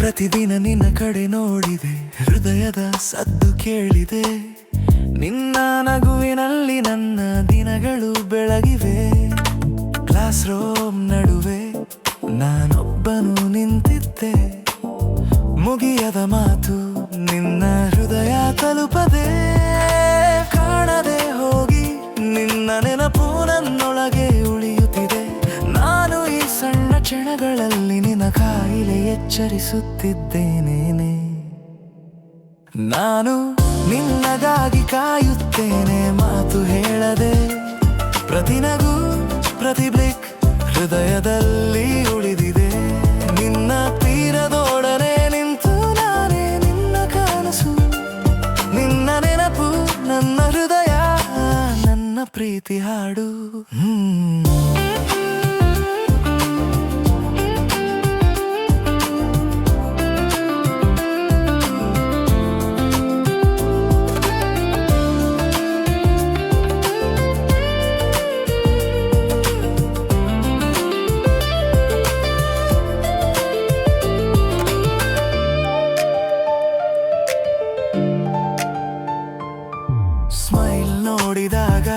ಪ್ರತಿದಿನ ನಿನ್ನ ಕಡೆ ನೋಡಿದೆ, ಹೃದಯದ ಸದ್ದು ಕೇಳಿದೆ. ನಿನ್ನ ನಗುವಿನಲ್ಲಿ ನನ್ನ ದಿನಗಳು ಬೆಳಗಿವೆ. ಕ್ಲಾಸ್ ರೂಮ್ ನಡುವೆ ನಾನೊಬ್ಬನು ನಿಂತಿದ್ದೆ. ಮುಗಿಯದ ಮಾತು ನಿನ್ನ ಹೃದಯ ತಲುಪದೆ. ಕಾಣದೆ ಹೋಗಿ ನಿನ್ನ ನೆನಪು ನನ್ನೊಳಗೆ ಉಳಿಯುತ್ತಿದೆ. ನಾನು ಈ ಸಣ್ಣ ಕ್ಷಣಗಳಲ್ಲಿ ನಿನ್ನ ಕಾಯಿಲೆ ಎಚ್ಚರಿಸುತ್ತಿದ್ದೇನೆ. ನಾನು ನಿನ್ನಗಾಗಿ ಕಾಯುತ್ತೇನೆ, ಮಾತು ಹೇಳದೆ. ಪ್ರತಿ ನಗು ಪ್ರತಿ ಬ್ಲಿಕ್ ಹೃದಯದಲ್ಲಿ ಉಳಿದಿದೆ. ನಿನ್ನ ತೀರದೊಡನೆ ನಿಂತು ನಾನೇ ನಿನ್ನ ಕನಸು. ನಿನ್ನ ನೆನಪು ನನ್ನ ಹೃದಯ, ನನ್ನ ಪ್ರೀತಿ ಹಾಡು. ಸ್ಮೈಲ್ ನೋಡಿದಾಗ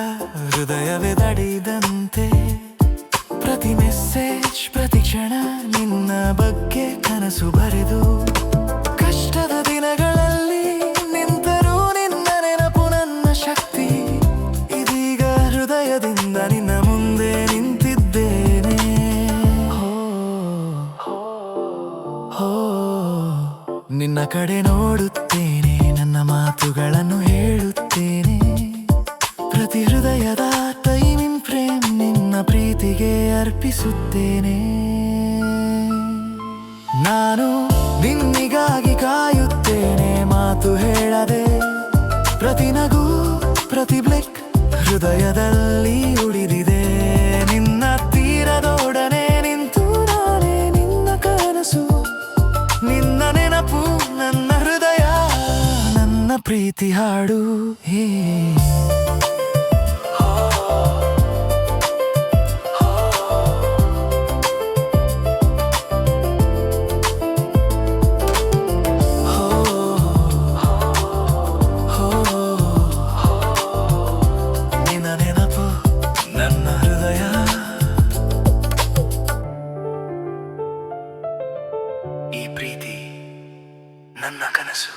ಹೃದಯವೇ ದಡಿದಂತೆ. ಪ್ರತಿ ಮೆಸೇಜ್ ಪ್ರತಿ ಕ್ಷಣ ನಿನ್ನ ಬಗ್ಗೆ ಕನಸು ಬರೆದು. ಕಷ್ಟದ ದಿನಗಳಲ್ಲಿ ನಿಂತರೂ ನಿನ್ನ ನೆನಪು ನನ್ನ ಶಕ್ತಿ. ಇದೀಗ ಹೃದಯದಿಂದ ನಿನ್ನ ಮುಂದೆ ನಿಂತಿದ್ದೇನೆ. ನಿನ್ನ ಕಡೆ ನೋಡುತ್ತೇನೆ, ನನ್ನ ಮಾತುಗಳನ್ನು ಹೇಳುತ್ತೇನೆ. ಪ್ರತಿ ಹೃದಯದ ಟೈಮಿಂಗ್ ಫ್ರೇಮ್ ನಿನ್ನ ಪ್ರೀತಿಗೆ ಅರ್ಪಿಸುತ್ತೇನೆ. ನಾನು ನಿನ್ನಿಗಾಗಿ ಕಾಯುತ್ತೇನೆ, ಮಾತು ಹೇಳದೆ. ಪ್ರತಿ ನಗು ಪ್ರತಿ ಬ್ಲಿಕ್ ಹೃದಯದಲ್ಲಿ ಉಳಿದಿದೆ. ನಿನ್ನ ತೀರದೊಡನೆ ನಿಂತು ನಾನೇ ನಿನ್ನ ಕನಸು. ನಿನ್ನ ನೆನಪು ನನ್ನ ಹೃದಯ, ನನ್ನ ಪ್ರೀತಿ ಹಾಡು. ನಿನ್ನ ನೆನಪು ನನ್ನ ಹೃದಯ, ಈ ಪ್ರೀತಿ ನನ್ನ ಕನಸು.